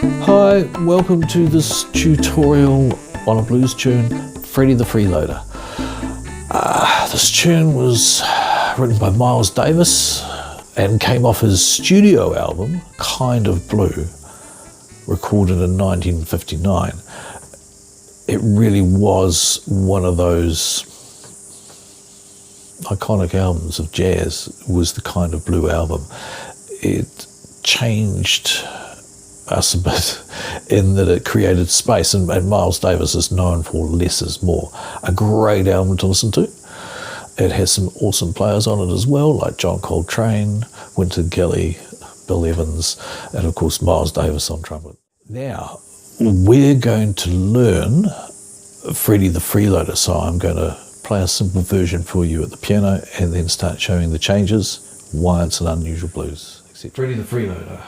Hi, welcome to this tutorial on a blues tune, Freddie the Freeloader. This tune was written by Miles Davis and came off his studio album, Kind of Blue, recorded in 1959. It really was one of those iconic albums of jazz. It was the Kind of Blue album. It changed us a bit in that it created space, and Miles Davis is known for less is more. A great album to listen to. It has some awesome players on it as well, like John Coltrane, Wynton Gilly, Bill Evans, and of course Miles Davis on trumpet. Now, we're going to learn Freddie the Freeloader, so I'm going to play a simple version for you at the piano and then start showing the changes, why it's an unusual blues. Freddie the Freeloader.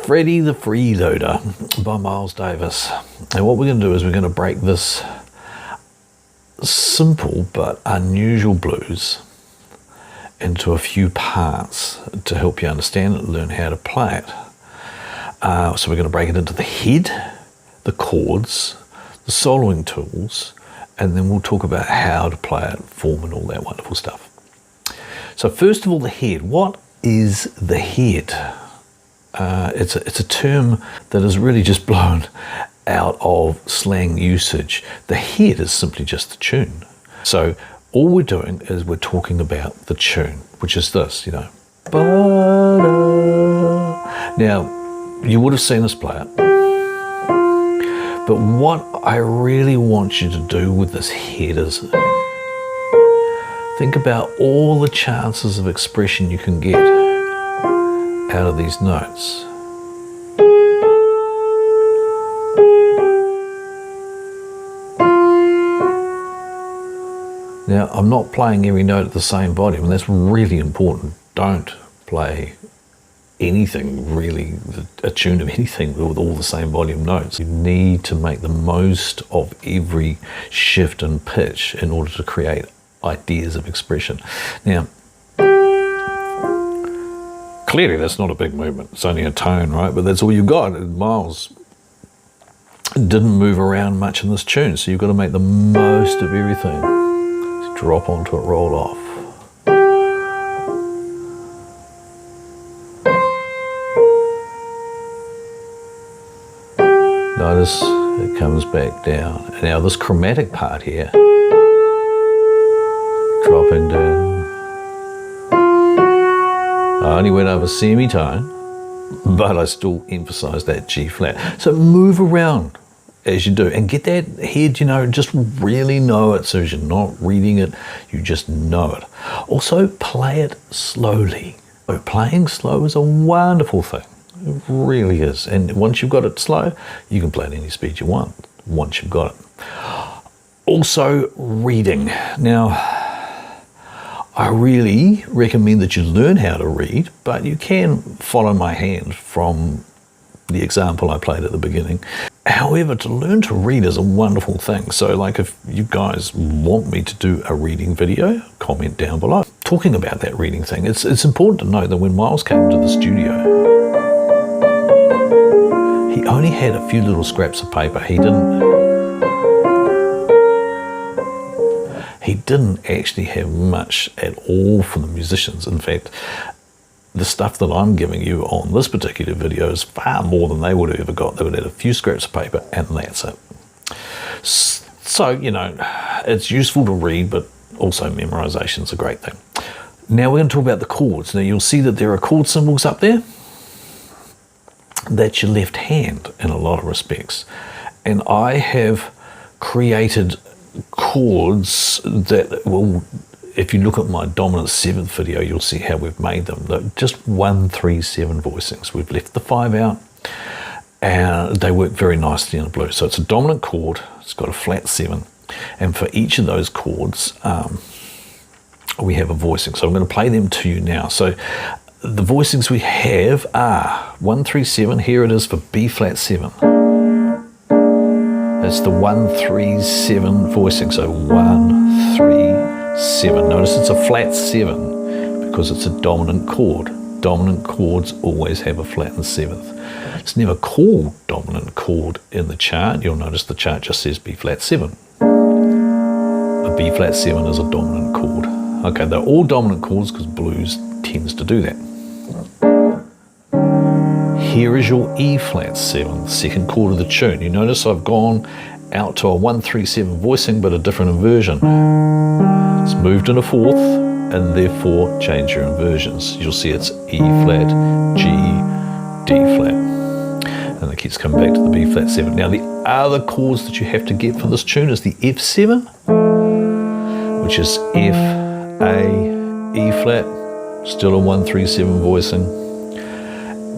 Freddie the Freeloader by Miles Davis. And what we're going to do is we're going to break this simple but unusual blues into a few parts to help you understand it and learn how to play it. So we're going to break it into the head, the chords, the soloing tools, and then we'll talk about how to play it, form and all that wonderful stuff. So first of all, the head. What is the head? It's a term that is really just blown out of slang usage. The head is simply just the tune. So all we're doing is we're talking about the tune, which is this, you know. Now, you would have seen us play it. But what I really want you to do with this head is think about all the chances of expression you can get out of these notes. Now, I'm not playing every note at the same volume, and that's really important. Don't play anything really, a tune of anything with all the same volume notes. You need to make the most of every shift and pitch in order to create ideas of expression. Now, clearly that's not a big movement, it's only a tone, right? But that's all you've got. Miles didn't move around much in this tune, so you've got to make the most of everything. Just drop onto it, roll off. Notice it comes back down. And now this chromatic part here, dropping down. I only went over semitone, but I still emphasize that G flat. So move around as you do and get that head, you know, just really know it. So as you're not reading it, you just know it. Also play it slowly. So playing slow is a wonderful thing. It really is. And once you've got it slow, you can play it any speed you want once you've got it. Also, reading. Now, I really recommend that you learn how to read, but you can follow my hand from the example I played at the beginning. However, to learn to read is a wonderful thing. So like if you guys want me to do a reading video, comment down below. Talking about that reading thing, it's important to know that when Miles came to the studio, he only had a few little scraps of paper. He didn't actually have much at all for the musicians. In fact, the stuff that I'm giving you on this particular video is far more than they would have ever got. They would have had a few scraps of paper and that's it. So, you know, it's useful to read, but also memorization is a great thing. Now we're going to talk about the chords. Now you'll see that there are chord symbols up there. That's your left hand in a lot of respects. And I have created chords that will, if you look at my dominant seventh video, you'll see how we've made them. They're just 1, 3, 7 voicings. We've left the 5 out and they work very nicely in the blues. So it's a dominant chord, it's got a flat 7. And for each of those chords, we have a voicing. So I'm going to play them to you now. So the voicings we have are 1, 3, 7. Here it is for B flat 7. That's the 1, 3, 7 voicing. So 1, 3, 7. Notice it's a flat 7 because it's a dominant chord. Dominant chords always have a flattened 7th. It's never called dominant chord in the chart. You'll notice the chart just says B flat 7. A B flat 7 is a dominant chord. Okay, they're all dominant chords because blues tends to do that. Here is your E flat 7, the second chord of the tune. You notice I've gone out to a 1, 3, 7 voicing, but a different inversion. It's moved in a 4th, and therefore change your inversions. You'll see it's E flat, G, D flat. And it keeps coming back to the B flat 7. Now the other chords that you have to get for this tune is the F7, which is F, A, E flat, still a 1, 3, 7 voicing.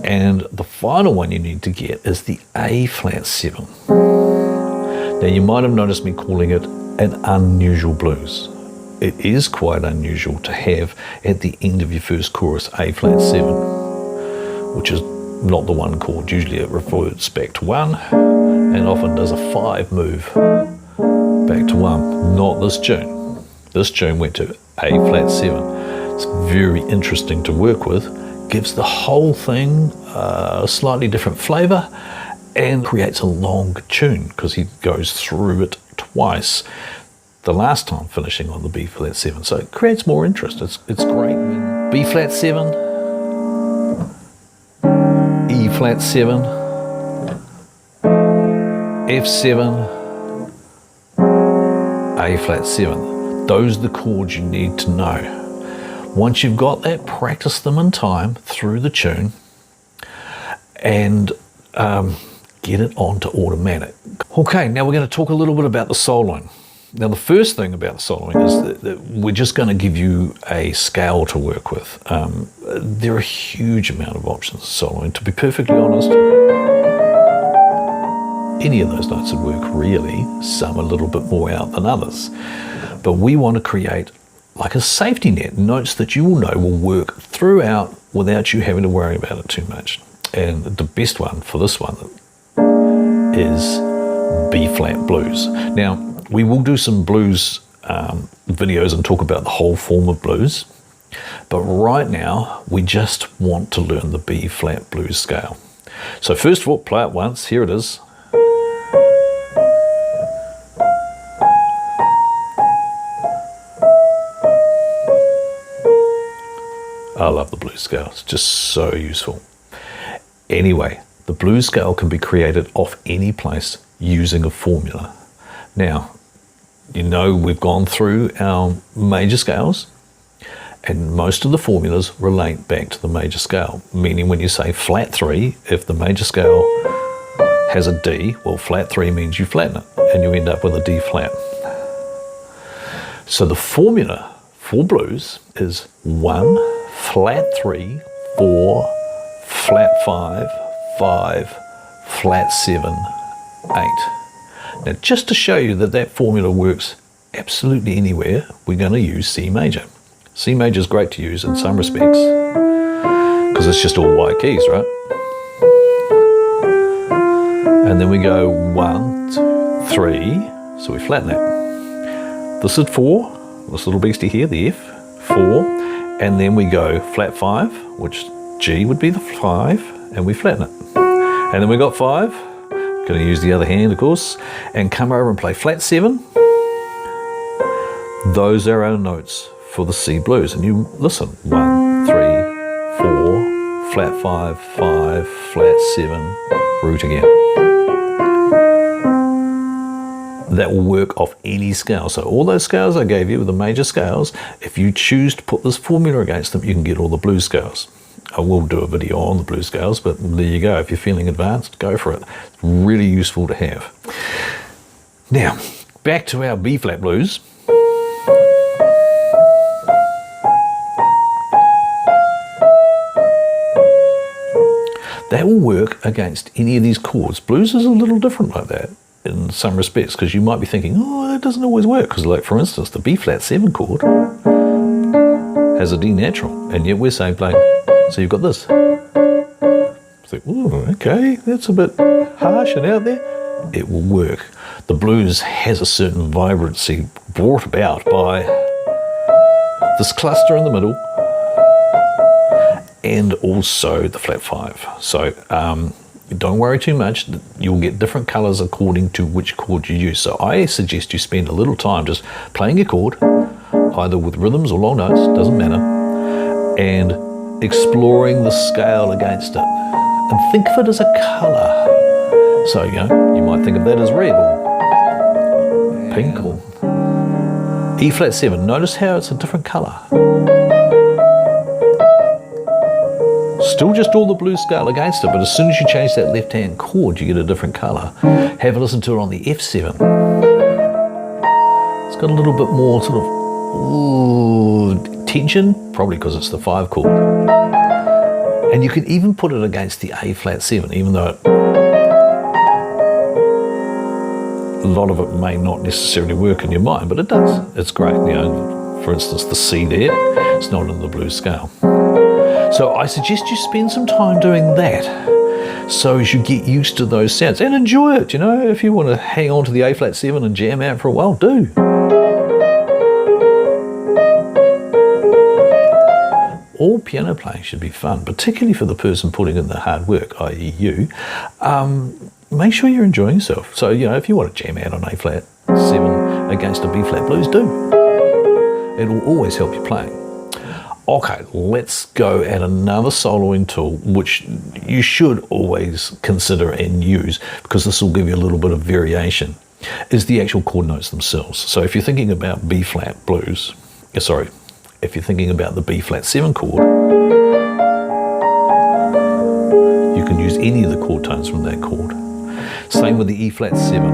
And the final one you need to get is the A flat 7. Now you might have noticed me calling it an unusual blues. It is quite unusual to have at the end of your first chorus A flat 7, which is not the one chord. Usually it refers back to 1 and often does a 5 move back to 1. Not this tune. This tune went to A flat 7. It's very interesting to work with. Gives the whole thing a slightly different flavor and creates a long tune because he goes through it twice, the last time finishing on the B flat 7. So it creates more interest. It's great when B flat 7, E flat 7, F7, A flat 7. Those are the chords you need to know. Once you've got that, practice them in time through the tune and get it onto automatic. Okay, now we're going to talk a little bit about the soloing. Now the first thing about the soloing is that we're just going to give you a scale to work with. There are a huge amount of options of soloing. To be perfectly honest, any of those notes would work really, some a little bit more out than others. But we want to create like a safety net, notes that you will know will work throughout without you having to worry about it too much. And the best one for this one is B flat blues. Now, we will do some blues videos and talk about the whole form of blues, but right now we just want to learn the B flat blues scale. So first of all, play it once. Here it is. I love the blues scale. It's just so useful. Anyway, the blues scale can be created off any place using a formula. Now, you know we've gone through our major scales and most of the formulas relate back to the major scale, meaning when you say flat 3, if the major scale has a D, well, flat 3 means you flatten it and you end up with a D flat. So the formula for blues is 1, flat 3, 4, flat 5, 5, flat 7, 8. Now, just to show you that that formula works absolutely anywhere, we're going to use C major. C major is great to use in some respects because it's just all white keys, right? And then we go 1, 2, 3, so we flatten that. This is 4, this little beastie here, the F, 4, and then we go flat 5, which G would be the 5, and we flatten it. And then we got 5, going to use the other hand, of course, and come over and play flat 7. Those are our notes for the C blues. And you listen, 1, 3, 4, flat 5, 5, flat 7, root again. That will work off any scale. So all those scales I gave you were the major scales. If you choose to put this formula against them, you can get all the blues scales. I will do a video on the blues scales, but there you go. If you're feeling advanced, go for it. It's really useful to have. Now, back to our B flat blues. That will work against any of these chords. Blues is a little different like that in some respects, because you might be thinking, oh, it doesn't always work. Because like, for instance, the B flat 7 chord has a D natural, and yet we're saying playing. So you've got this. Think, ooh, okay, that's a bit harsh and out there. It will work. The blues has a certain vibrancy brought about by this cluster in the middle, and also the flat 5. So don't worry too much. You'll get different colours according to which chord you use. So I suggest you spend a little time just playing a chord, either with rhythms or long notes, doesn't matter, and exploring the scale against it. And think of it as a colour. So, you know, you might think of that as red or pink or E flat 7. Notice how it's a different colour. Still just all the blues scale against it, but as soon as you change that left-hand chord, you get a different colour. Have a listen to it on the F7. It's got a little bit more sort of tension, probably because it's the 5 chord. And you can even put it against the A flat 7, even though a lot of it may not necessarily work in your mind, but it does. It's great. You know, for instance, the C there, it's not in the blues scale. So I suggest you spend some time doing that so as you get used to those sounds and enjoy it. You know, if you want to hang on to the A flat 7 and jam out for a while, do. All piano playing should be fun, particularly for the person putting in the hard work, i.e. you. Make sure you're enjoying yourself. So, you know, if you want to jam out on A flat 7 against a B flat blues, do. It will always help you playing. Okay, let's go at another soloing tool, which you should always consider and use, because this will give you a little bit of variation, is the actual chord notes themselves. So if you're thinking about B flat blues, if you're thinking about the B flat 7 chord, you can use any of the chord tones from that chord. Same with the E flat 7.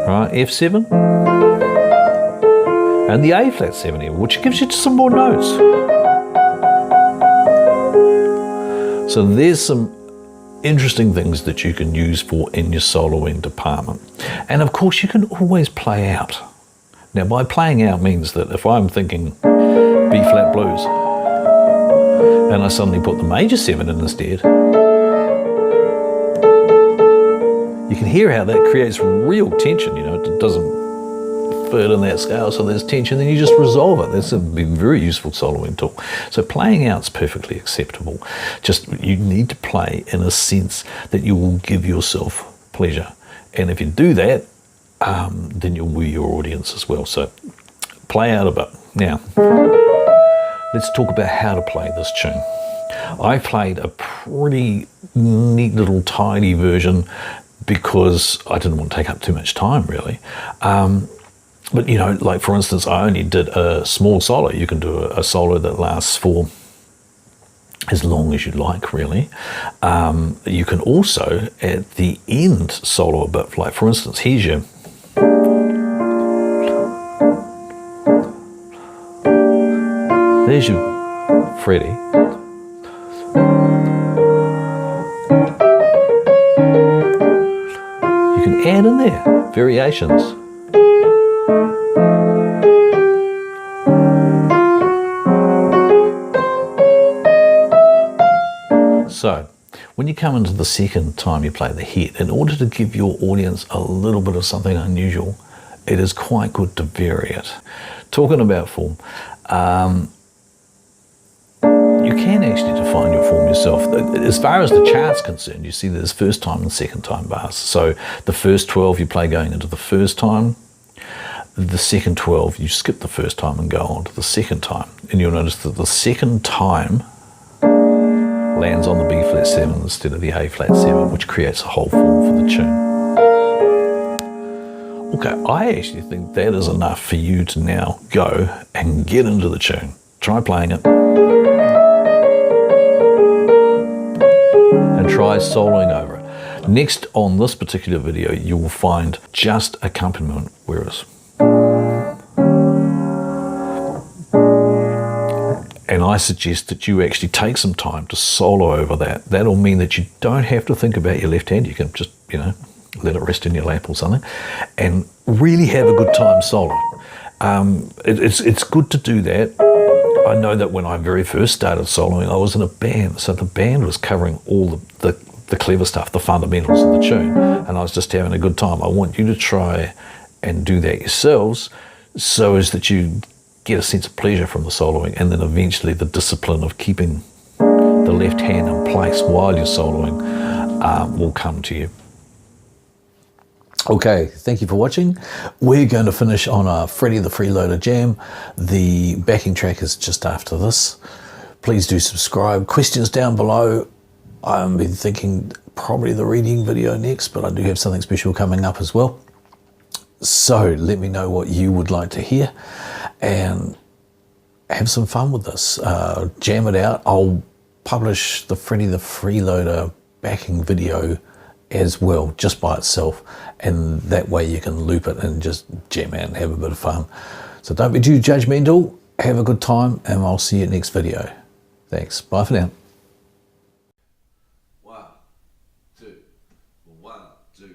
Right, F7. And the A flat 7 here, which gives you some more notes. So there's some interesting things that you can use for in your soloing department. And of course you can always play out. Now by playing out means that if I'm thinking B flat blues and I suddenly put the major 7 in instead, you can hear how that creates real tension. You know, it doesn't fit in that scale, so there's tension, then you just resolve it. That's a very useful soloing tool. So playing out's perfectly acceptable. Just you need to play in a sense that you will give yourself pleasure. And if you do that, then you'll woo your audience as well. So play out a bit. Now, let's talk about how to play this tune. I played a pretty neat little tidy version because I didn't want to take up too much time, really. But, you know, like for instance, I only did a small solo. You can do a solo that lasts for as long as you like, really. You can also, at the end, solo a bit. Like for instance, here's your... There's your Freddie. you can add in there variations. So, when you come into the second time you play the hit, in order to give your audience a little bit of something unusual, it is quite good to vary it. Talking about form, you can actually define your form yourself. As far as the chart's concerned, you see there's first time and second time bars. So the first 12 you play going into the first time, the second 12 you skip the first time and go on to the second time. And you'll notice that the second time lands on the B flat 7 instead of the A flat 7, which creates a whole form for the tune. Okay, I actually think that is enough for you to now go and get into the tune. Try playing it. And try soloing over it. Next on this particular video, you will find just accompaniment, whereas. And I suggest that you actually take some time to solo over that. That'll mean that you don't have to think about your left hand. You can just, let it rest in your lap or something and really have a good time solo. It's good to do that. I know that when I very first started soloing, I was in a band. So the band was covering all the clever stuff, the fundamentals of the tune. And I was just having a good time. I want you to try and do that yourselves so as that you get a sense of pleasure from the soloing, and then eventually the discipline of keeping the left hand in place while you're soloing will come to you. Okay, thank you for watching. We're going to finish on a Freddie the Freeloader jam. The backing track is just after this. Please do subscribe. Questions down below. I've been thinking probably the reading video next, but I do have something special coming up as well. So let me know what you would like to hear and have some fun with this. Jam it out. I'll publish the Freddie the Freeloader backing video as well, just by itself, and that way you can loop it and just jam out and have a bit of fun. So don't be too judgmental, have a good time, and I'll see you next video. Thanks, bye for now. 1, 2, 1, 2.